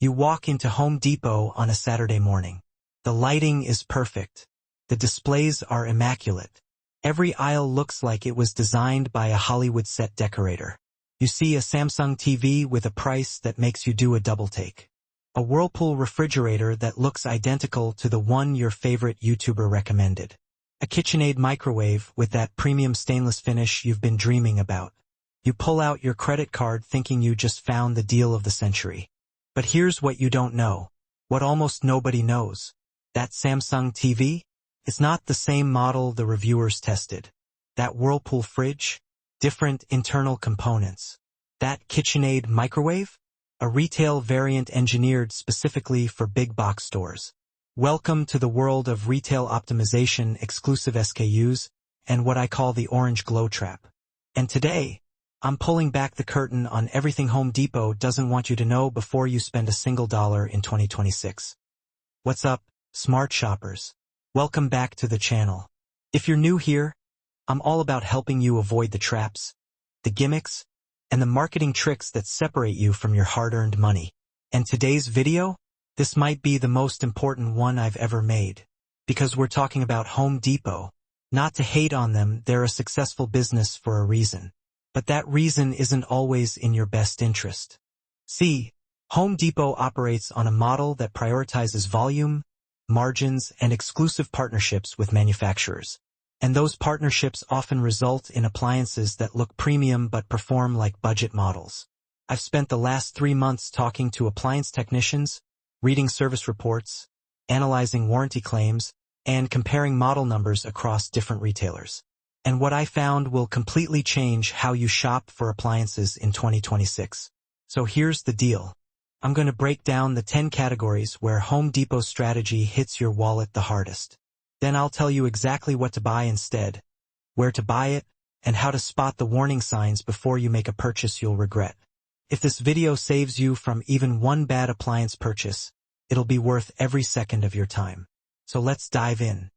You walk into Home Depot on a Saturday morning. The lighting is perfect. The displays are immaculate. Every aisle looks like it was designed by a Hollywood set decorator. You see a Samsung TV with a price that makes you do a double take. A Whirlpool refrigerator that looks identical to the one your favorite YouTuber recommended. A KitchenAid microwave with that premium stainless finish you've been dreaming about. You pull out your credit card thinking you just found the deal of the century. But here's what you don't know. What almost nobody knows. That Samsung TV? It's not the same model the reviewers tested. That Whirlpool fridge? Different internal components. That KitchenAid microwave? A retail variant engineered specifically for big box stores. Welcome to the world of retail optimization, exclusive SKUs, and what I call the orange glow trap. And today, I'm pulling back the curtain on everything Home Depot doesn't want you to know before you spend a single dollar in 2026. What's up, smart shoppers? Welcome back to the channel. If you're new here, I'm all about helping you avoid the traps, the gimmicks, and the marketing tricks that separate you from your hard-earned money. And today's video? This might be the most important one I've ever made. Because we're talking about Home Depot. Not to hate on them, they're a successful business for a reason. But that reason isn't always in your best interest. See, Home Depot operates on a model that prioritizes volume, margins, and exclusive partnerships with manufacturers. And those partnerships often result in appliances that look premium but perform like budget models. I've spent the last 3 months talking to appliance technicians, reading service reports, analyzing warranty claims, and comparing model numbers across different retailers. And what I found will completely change how you shop for appliances in 2026. So here's the deal. I'm going to break down the 10 categories where Home Depot's strategy hits your wallet the hardest. Then I'll tell you exactly what to buy instead, where to buy it, and how to spot the warning signs before you make a purchase you'll regret. If this video saves you from even one bad appliance purchase, it'll be worth every second of your time. So let's dive in.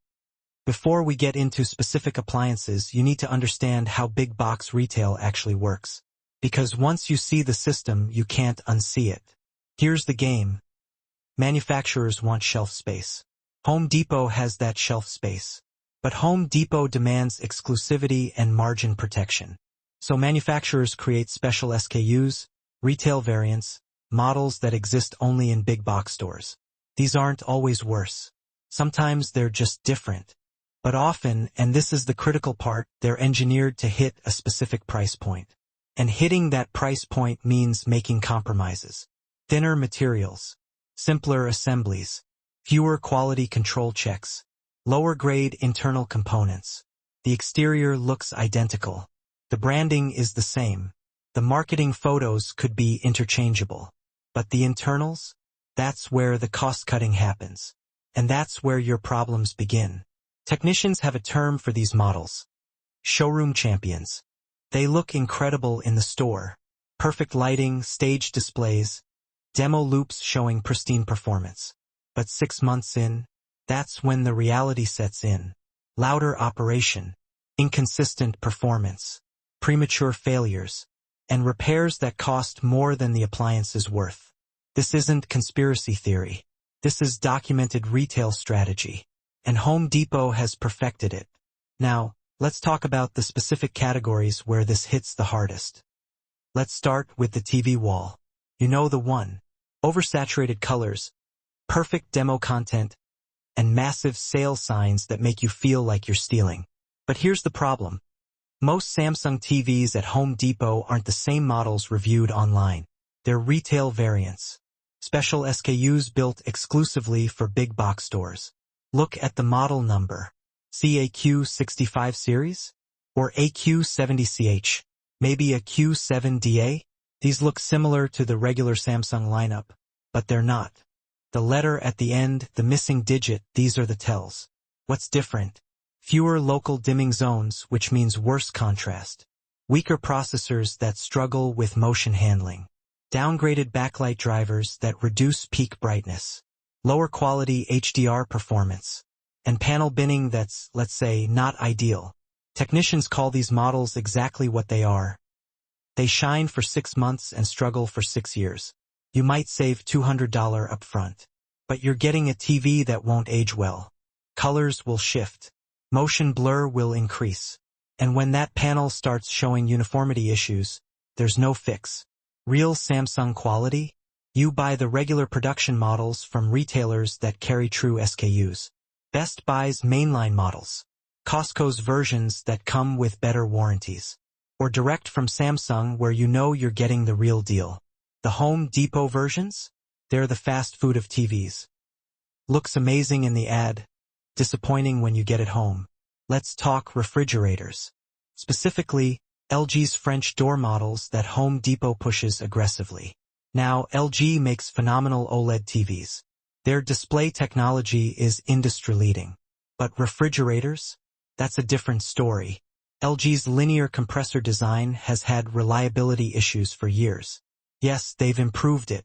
Before we get into specific appliances, you need to understand how big box retail actually works. Because once you see the system, you can't unsee it. Here's the game. Manufacturers want shelf space. Home Depot has that shelf space. But Home Depot demands exclusivity and margin protection. So manufacturers create special SKUs, retail variants, models that exist only in big box stores. These aren't always worse. Sometimes they're just different. But often, and this is the critical part, they're engineered to hit a specific price point. And hitting that price point means making compromises. Thinner materials, simpler assemblies, fewer quality control checks, lower grade internal components. The exterior looks identical. The branding is the same. The marketing photos could be interchangeable. But the internals? That's where the cost-cutting happens. And that's where your problems begin. Technicians have a term for these models. Showroom champions. They look incredible in the store. Perfect lighting, stage displays, demo loops showing pristine performance. But 6 months in, that's when the reality sets in. Louder operation, inconsistent performance, premature failures, and repairs that cost more than the appliance is worth. This isn't conspiracy theory. This is documented retail strategy. And Home Depot has perfected it. Now, let's talk about the specific categories where this hits the hardest. Let's start with the TV wall. You know the one. Oversaturated colors, perfect demo content, and massive sale signs that make you feel like you're stealing. But here's the problem. Most Samsung TVs at Home Depot aren't the same models reviewed online. They're retail variants. Special SKUs built exclusively for big box stores. Look at the model number. CAQ65 series? Or AQ70CH? Maybe a Q7DA? These look similar to the regular Samsung lineup, but they're not. The letter at the end, the missing digit, these are the tells. What's different? Fewer local dimming zones, which means worse contrast. Weaker processors that struggle with motion handling. Downgraded backlight drivers that reduce peak brightness. Lower quality HDR performance. And panel binning that's, let's say, not ideal. Technicians call these models exactly what they are. They shine for 6 months and struggle for 6 years. You might save $200 upfront. But you're getting a TV that won't age well. Colors will shift. Motion blur will increase. And when that panel starts showing uniformity issues, there's no fix. Real Samsung quality? You buy the regular production models from retailers that carry true SKUs. Best Buy's mainline models. Costco's versions that come with better warranties. Or direct from Samsung where you know you're getting the real deal. The Home Depot versions? They're the fast food of TVs. Looks amazing in the ad. Disappointing when you get it home. Let's talk refrigerators. Specifically, LG's French door models that Home Depot pushes aggressively. Now, LG makes phenomenal OLED TVs. Their display technology is industry-leading. But refrigerators? That's a different story. LG's linear compressor design has had reliability issues for years. Yes, they've improved it.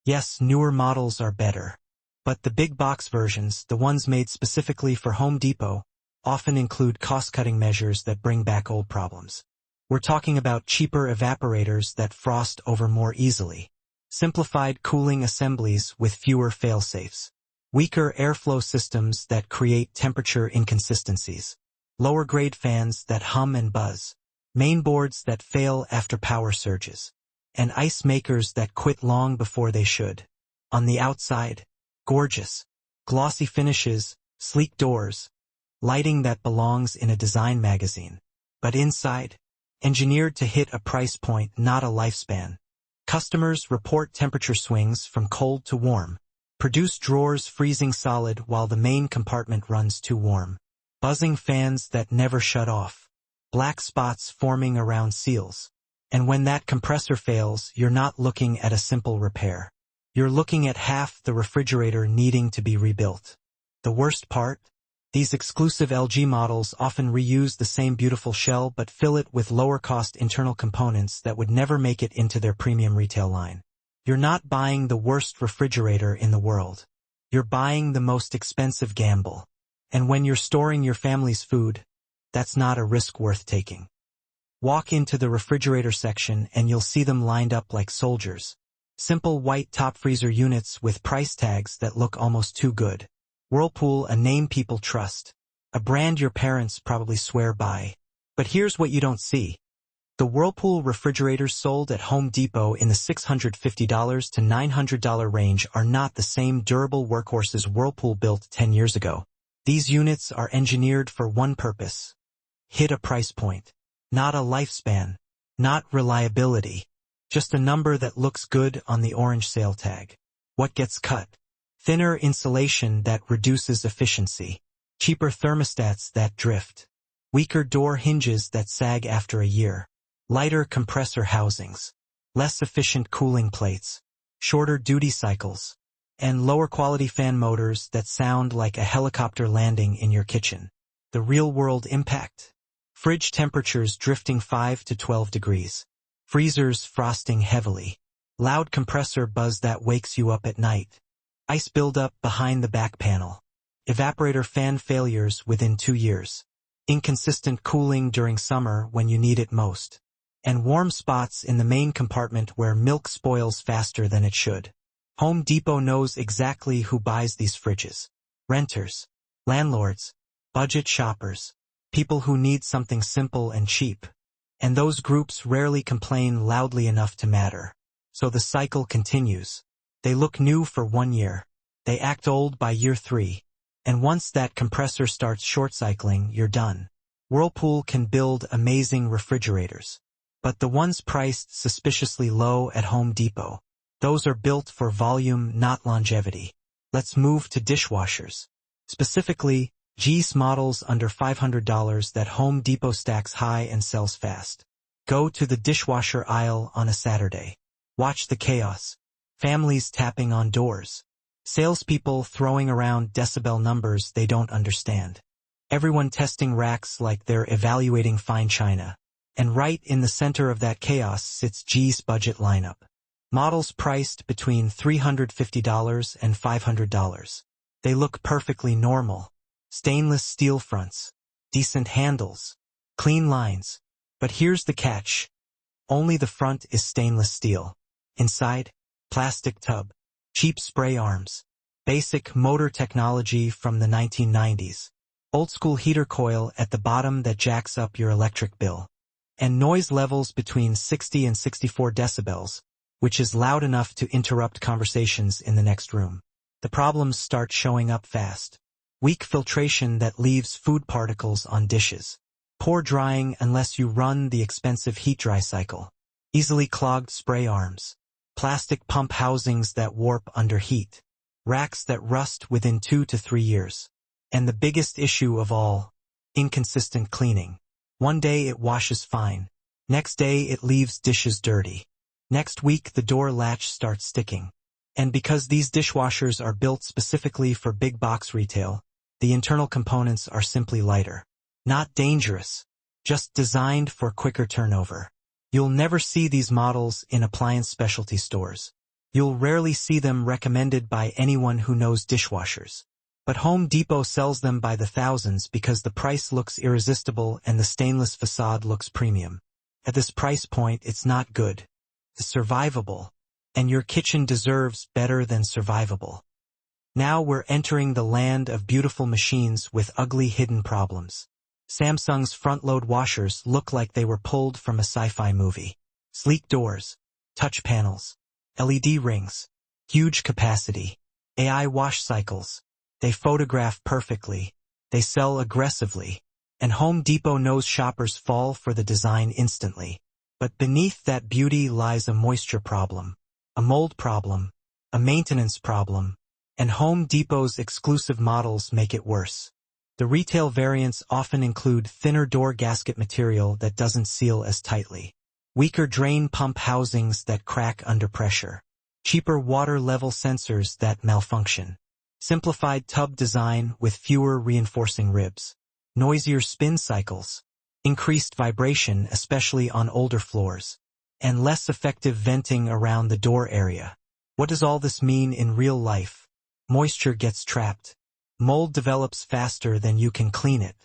Yes, newer models are better. But the big box versions, the ones made specifically for Home Depot, often include cost-cutting measures that bring back old problems. We're talking about cheaper evaporators that frost over more easily. Simplified cooling assemblies with fewer fail-safes. Weaker airflow systems that create temperature inconsistencies. Lower-grade fans that hum and buzz. Mainboards that fail after power surges. And ice makers that quit long before they should. On the outside, gorgeous. Glossy finishes, sleek doors. Lighting that belongs in a design magazine. But inside, engineered to hit a price point, not a lifespan. Customers report temperature swings from cold to warm. Produce drawers freezing solid while the main compartment runs too warm. Buzzing fans that never shut off. Black spots forming around seals. And when that compressor fails, you're not looking at a simple repair. You're looking at half the refrigerator needing to be rebuilt. The worst part? These exclusive LG models often reuse the same beautiful shell but fill it with lower-cost internal components that would never make it into their premium retail line. You're not buying the worst refrigerator in the world. You're buying the most expensive gamble. And when you're storing your family's food, that's not a risk worth taking. Walk into the refrigerator section and you'll see them lined up like soldiers. Simple white top freezer units with price tags that look almost too good. Whirlpool, a name people trust. A brand your parents probably swear by. But here's what you don't see. The Whirlpool refrigerators sold at Home Depot in the $650 to $900 range are not the same durable workhorses Whirlpool built 10 years ago. These units are engineered for one purpose. Hit a price point. Not a lifespan. Not reliability. Just a number that looks good on the orange sale tag. What gets cut? Thinner insulation that reduces efficiency. Cheaper thermostats that drift. Weaker door hinges that sag after a year. Lighter compressor housings. Less efficient cooling plates. Shorter duty cycles. And lower quality fan motors that sound like a helicopter landing in your kitchen. The real-world impact? Fridge temperatures drifting 5 to 12 degrees. Freezers frosting heavily. Loud compressor buzz that wakes you up at night. Ice buildup behind the back panel. Evaporator fan failures within 2 years. Inconsistent cooling during summer when you need it most. And warm spots in the main compartment where milk spoils faster than it should. Home Depot knows exactly who buys these fridges. Renters. Landlords. Budget shoppers. People who need something simple and cheap. And those groups rarely complain loudly enough to matter. So the cycle continues. They look new for 1 year. They act old by year 3. And once that compressor starts short-cycling, you're done. Whirlpool can build amazing refrigerators. But the ones priced suspiciously low at Home Depot, those are built for volume, not longevity. Let's move to dishwashers. Specifically, G's models under $500 that Home Depot stacks high and sells fast. Go to the dishwasher aisle on a Saturday. Watch the chaos. Families tapping on doors. Salespeople throwing around decibel numbers they don't understand. Everyone testing racks like they're evaluating fine china. And right in the center of that chaos sits G's budget lineup. Models priced between $350 and $500. They look perfectly normal. Stainless steel fronts. Decent handles. Clean lines. But here's the catch. Only the front is stainless steel. Inside, Plastic tub. Cheap spray arms. Basic motor technology from the 1990s. Old-school heater coil at the bottom that jacks up your electric bill. And noise levels between 60 and 64 decibels, which is loud enough to interrupt conversations in the next room. The problems start showing up fast. Weak filtration that leaves food particles on dishes. Poor drying unless you run the expensive heat-dry cycle. Easily clogged spray arms. Plastic pump housings that warp under heat. Racks that rust within 2 to 3 years. And the biggest issue of all, inconsistent cleaning. One day it washes fine. Next day it leaves dishes dirty. Next week the door latch starts sticking. And because these dishwashers are built specifically for big box retail, the internal components are simply lighter. Not dangerous, just designed for quicker turnover. You'll never see these models in appliance specialty stores. You'll rarely see them recommended by anyone who knows dishwashers. But Home Depot sells them by the thousands because the price looks irresistible and the stainless facade looks premium. At this price point, it's not good. It's survivable. And your kitchen deserves better than survivable. Now we're entering the land of beautiful machines with ugly hidden problems. Samsung's front-load washers look like they were pulled from a sci-fi movie. Sleek doors, touch panels, LED rings, huge capacity, AI wash cycles. They photograph perfectly, they sell aggressively, and Home Depot knows shoppers fall for the design instantly. But beneath that beauty lies a moisture problem, a mold problem, a maintenance problem, and Home Depot's exclusive models make it worse. The retail variants often include thinner door gasket material that doesn't seal as tightly, weaker drain pump housings that crack under pressure, cheaper water level sensors that malfunction, simplified tub design with fewer reinforcing ribs, noisier spin cycles, increased vibration especially on older floors, and less effective venting around the door area. What does all this mean in real life? Moisture gets trapped. Mold develops faster than you can clean it.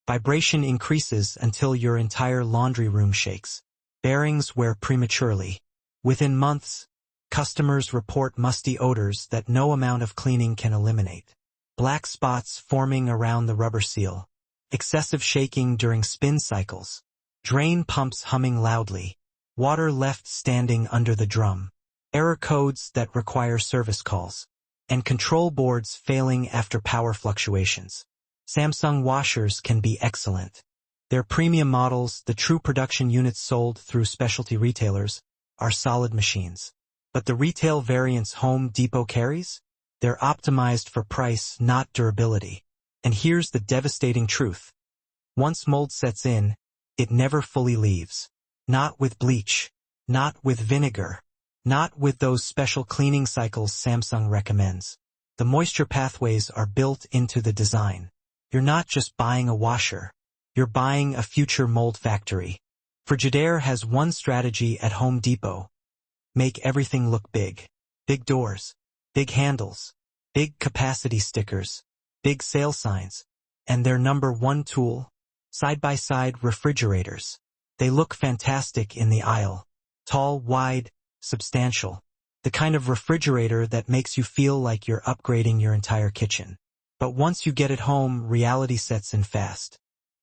Vibration increases until your entire laundry room shakes. Bearings wear prematurely. Within months, customers report musty odors that no amount of cleaning can eliminate. Black spots forming around the rubber seal. Excessive shaking during spin cycles. Drain pumps humming loudly. Water left standing under the drum. Error codes that require service calls. And control boards failing after power fluctuations. Samsung washers can be excellent. Their premium models, the true production units sold through specialty retailers, are solid machines. But the retail variants Home Depot carries? They're optimized for price, not durability. And here's the devastating truth. Once mold sets in, it never fully leaves. Not with bleach. Not with vinegar. Not with those special cleaning cycles Samsung recommends. The moisture pathways are built into the design. You're not just buying a washer. You're buying a future mold factory. Frigidaire has one strategy at Home Depot. Make everything look big. Big doors. Big handles. Big capacity stickers. Big sale signs. And their number one tool? Side-by-side refrigerators. They look fantastic in the aisle. Tall, wide, substantial. The kind of refrigerator that makes you feel like you're upgrading your entire kitchen. But once you get it home, reality sets in fast.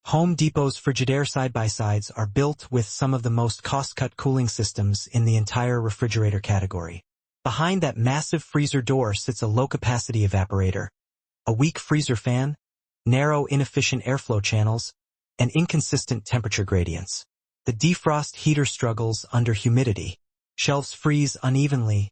Home Depot's Frigidaire side-by-sides are built with some of the most cost-cut cooling systems in the entire refrigerator category. Behind that massive freezer door sits a low-capacity evaporator, a weak freezer fan, narrow, inefficient airflow channels, and inconsistent temperature gradients. The defrost heater struggles under humidity. Shelves freeze unevenly,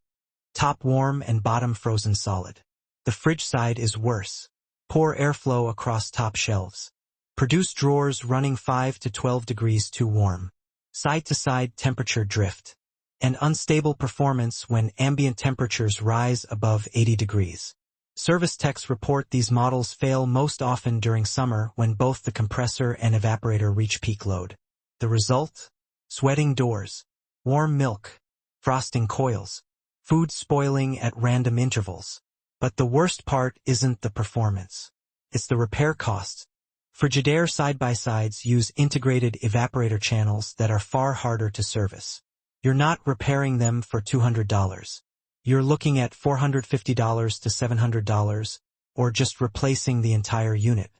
top warm and bottom frozen solid. The fridge side is worse. Poor airflow across top shelves. Produced drawers running 5 to 12 degrees too warm. Side-to-side temperature drift. And unstable performance when ambient temperatures rise above 80 degrees. Service techs report these models fail most often during summer when both the compressor and evaporator reach peak load. The result? Sweating doors. Warm milk. Frosting coils, food spoiling at random intervals. But the worst part isn't the performance. It's the repair costs. Frigidaire side-by-sides use integrated evaporator channels that are far harder to service. You're not repairing them for $200. you're looking at $450 to $700, or just replacing the entire unit.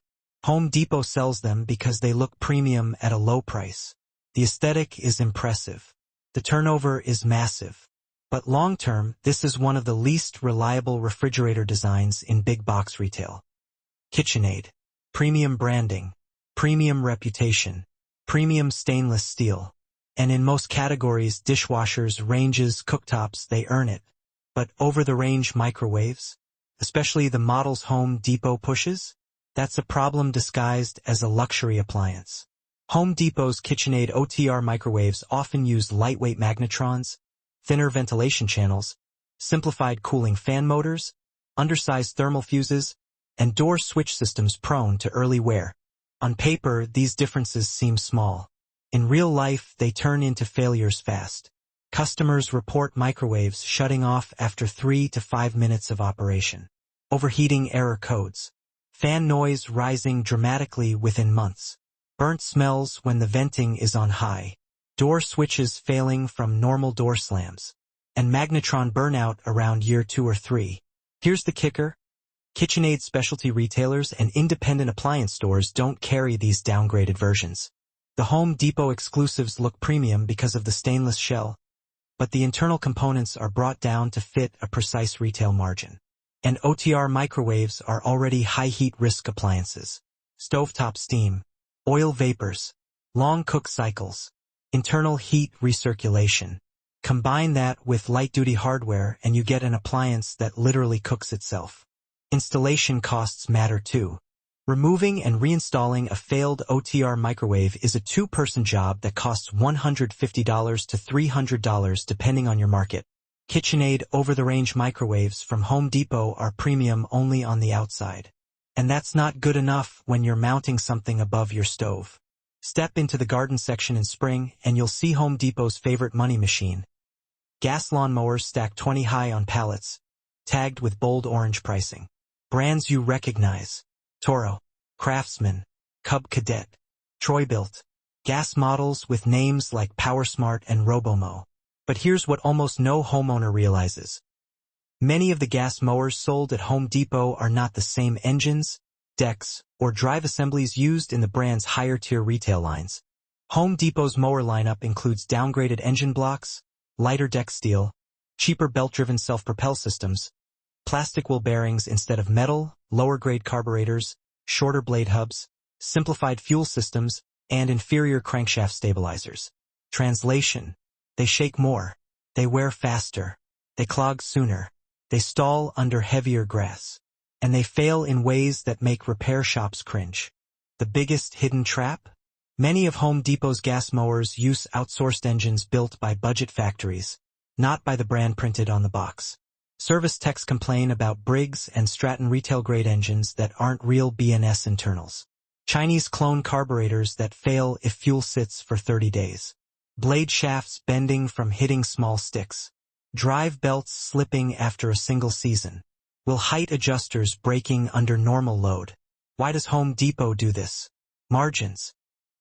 Home Depot sells them because they look premium at a low price. The aesthetic is impressive. The turnover is massive. But long-term, this is one of the least reliable refrigerator designs in big box retail. KitchenAid. Premium branding. Premium reputation. Premium stainless steel. And in most categories, dishwashers, ranges, cooktops, they earn it. But over-the-range microwaves? Especially the models Home Depot pushes? That's a problem disguised as a luxury appliance. Home Depot's KitchenAid OTR microwaves often use lightweight magnetrons, thinner ventilation channels, simplified cooling fan motors, undersized thermal fuses, and door switch systems prone to early wear. On paper, these differences seem small. In real life, they turn into failures fast. Customers report microwaves shutting off after 3 to 5 minutes of operation. Overheating error codes. Fan noise rising dramatically within months. Burnt smells when the venting is on high. Door switches failing from normal door slams. And magnetron burnout around year 2 or 3. Here's the kicker. KitchenAid specialty retailers and independent appliance stores don't carry these downgraded versions. The Home Depot exclusives look premium because of the stainless shell, but the internal components are brought down to fit a precise retail margin. And OTR microwaves are already high-heat risk appliances. Stovetop steam, oil vapors, long cook cycles, internal heat recirculation. Combine that with light-duty hardware and you get an appliance that literally cooks itself. Installation costs matter too. Removing and reinstalling a failed OTR microwave is a two-person job that costs $150 to $300 depending on your market. KitchenAid over-the-range microwaves from Home Depot are premium only on the outside. And that's not good enough when you're mounting something above your stove. Step into the garden section in spring and you'll see Home Depot's favorite money machine. Gas lawnmowers stacked 20 high on pallets, tagged with bold orange pricing. Brands you recognize. Toro, Craftsman, Cub Cadet, Troy-Bilt. Gas models with names like PowerSmart and Robomo. But here's what almost no homeowner realizes. Many of the gas mowers sold at Home Depot are not the same engines, decks, or drive assemblies used in the brand's higher-tier retail lines. Home Depot's mower lineup includes downgraded engine blocks, lighter deck steel, cheaper belt-driven self-propel systems, plastic wheel bearings instead of metal, lower-grade carburetors, shorter blade hubs, simplified fuel systems, and inferior crankshaft stabilizers. Translation: they shake more, they wear faster, they clog sooner, they stall under heavier grass, and they fail in ways that make repair shops cringe. The biggest hidden trap? Many of Home Depot's gas mowers use outsourced engines built by budget factories, not by the brand printed on the box. Service techs complain about Briggs and Stratton retail-grade engines that aren't real BNS internals. Chinese clone carburetors that fail if fuel sits for 30 days. Blade shafts bending from hitting small sticks. Drive belts slipping after a single season. Will height adjusters breaking under normal load? Why does Home Depot do this? Margins.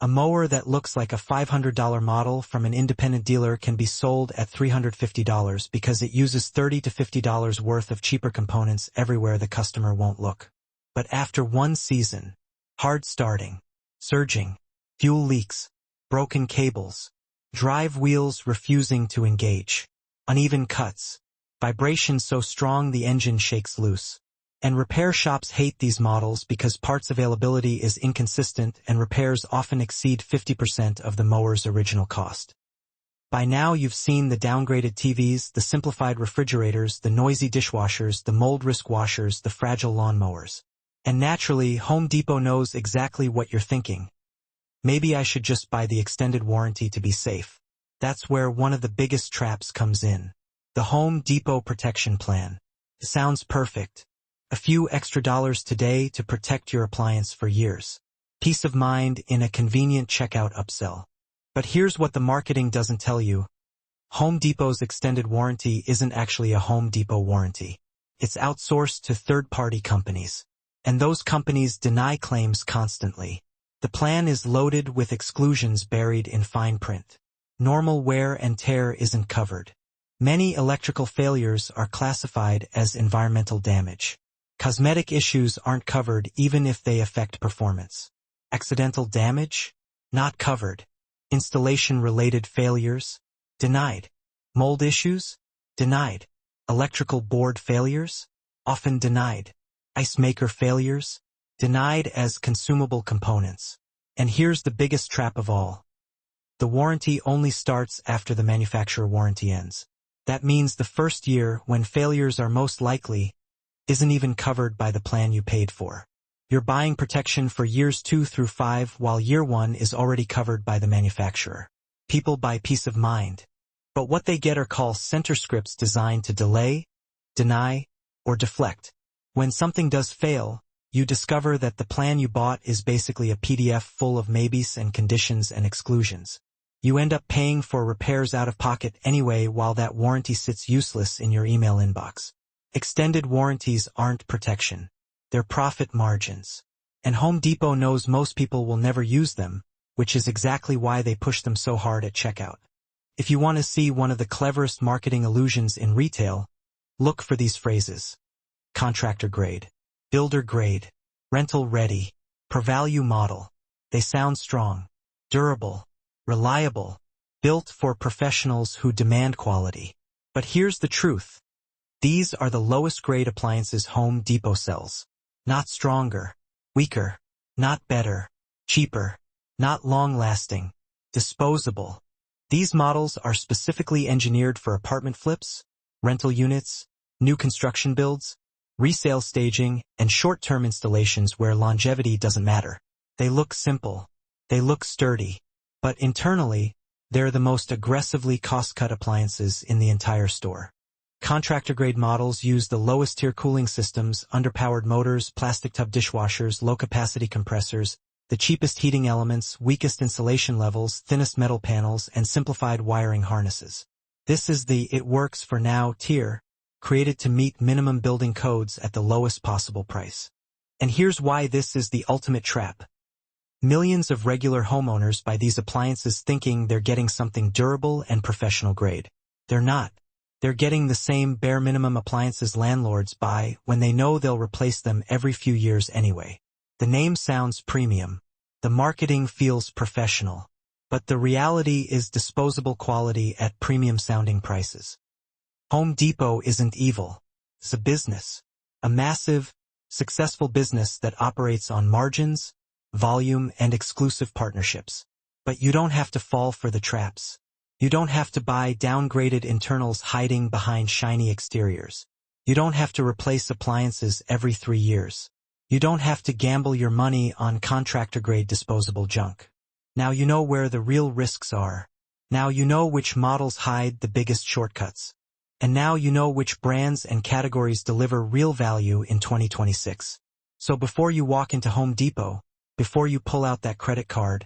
A mower that looks like a $500 model from an independent dealer can be sold at $350 because it uses $30 to $50 worth of cheaper components everywhere the customer won't look. But after one season, hard starting, surging, fuel leaks, broken cables, drive wheels refusing to engage, uneven cuts, vibration so strong the engine shakes loose. And repair shops hate these models because parts availability is inconsistent and repairs often exceed 50% of the mower's original cost. By now you've seen the downgraded TVs, the simplified refrigerators, the noisy dishwashers, the mold risk washers, the fragile lawnmowers. And naturally, Home Depot knows exactly what you're thinking. Maybe I should just buy the extended warranty to be safe. That's where one of the biggest traps comes in. The Home Depot Protection Plan. It sounds perfect. A few extra dollars today to protect your appliance for years. Peace of mind in a convenient checkout upsell. But here's what the marketing doesn't tell you. Home Depot's extended warranty isn't actually a Home Depot warranty. It's outsourced to third-party companies. And those companies deny claims constantly. The plan is loaded with exclusions buried in fine print. Normal wear and tear isn't covered. Many electrical failures are classified as environmental damage. Cosmetic issues aren't covered even if they affect performance. Accidental damage? Not covered. Installation-related failures? Denied. Mold issues? Denied. Electrical board failures? Often denied. Ice maker failures? Denied as consumable components. And here's the biggest trap of all. The warranty only starts after the manufacturer warranty ends. That means the first year, when failures are most likely, isn't even covered by the plan you paid for. You're buying protection for years 2 through 5 while year 1 is already covered by the manufacturer. People buy peace of mind. But what they get are called center scripts designed to delay, deny, or deflect. When something does fail, you discover that the plan you bought is basically a PDF full of maybes and conditions and exclusions. You end up paying for repairs out of pocket anyway while that warranty sits useless in your email inbox. Extended warranties aren't protection. They're profit margins. And Home Depot knows most people will never use them, which is exactly why they push them so hard at checkout. If you want to see one of the cleverest marketing illusions in retail, look for these phrases. Contractor grade, builder grade, rental ready, per value model. They sound strong, durable, reliable, built for professionals who demand quality. But here's the truth. These are the lowest grade appliances Home Depot sells. Not stronger, weaker, not better, cheaper, not long-lasting, disposable. These models are specifically engineered for apartment flips, rental units, new construction builds, resale staging, and short-term installations where longevity doesn't matter. They look simple. They look sturdy. But internally, they're the most aggressively cost-cut appliances in the entire store. Contractor-grade models use the lowest-tier cooling systems, underpowered motors, plastic tub dishwashers, low-capacity compressors, the cheapest heating elements, weakest insulation levels, thinnest metal panels, and simplified wiring harnesses. This is the "it works for now" tier, created to meet minimum building codes at the lowest possible price. And here's why this is the ultimate trap. Millions of regular homeowners buy these appliances thinking they're getting something durable and professional grade. They're not. They're getting the same bare minimum appliances landlords buy when they know they'll replace them every few years anyway. The name sounds premium. The marketing feels professional. But the reality is disposable quality at premium-sounding prices. Home Depot isn't evil. It's a business. A massive, successful business that operates on margins, volume, and exclusive partnerships. But you don't have to fall for the traps. You don't have to buy downgraded internals hiding behind shiny exteriors. You don't have to replace appliances every 3 years. You don't have to gamble your money on contractor-grade disposable junk. Now you know where the real risks are. Now you know which models hide the biggest shortcuts. And now you know which brands and categories deliver real value in 2026. So before you walk into Home Depot, before you pull out that credit card,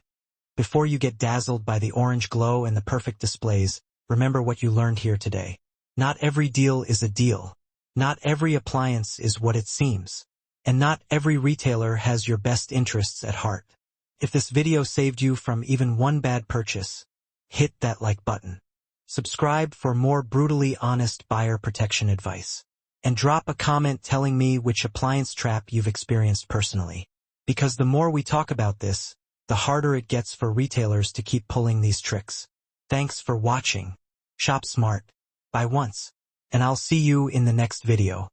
before you get dazzled by the orange glow and the perfect displays, remember what you learned here today. Not every deal is a deal. Not every appliance is what it seems. And not every retailer has your best interests at heart. If this video saved you from even one bad purchase, hit that like button. Subscribe for more brutally honest buyer protection advice. And drop a comment telling me which appliance trap you've experienced personally. Because the more we talk about this, the harder it gets for retailers to keep pulling these tricks. Thanks for watching. Shop smart. Buy once. And I'll see you in the next video.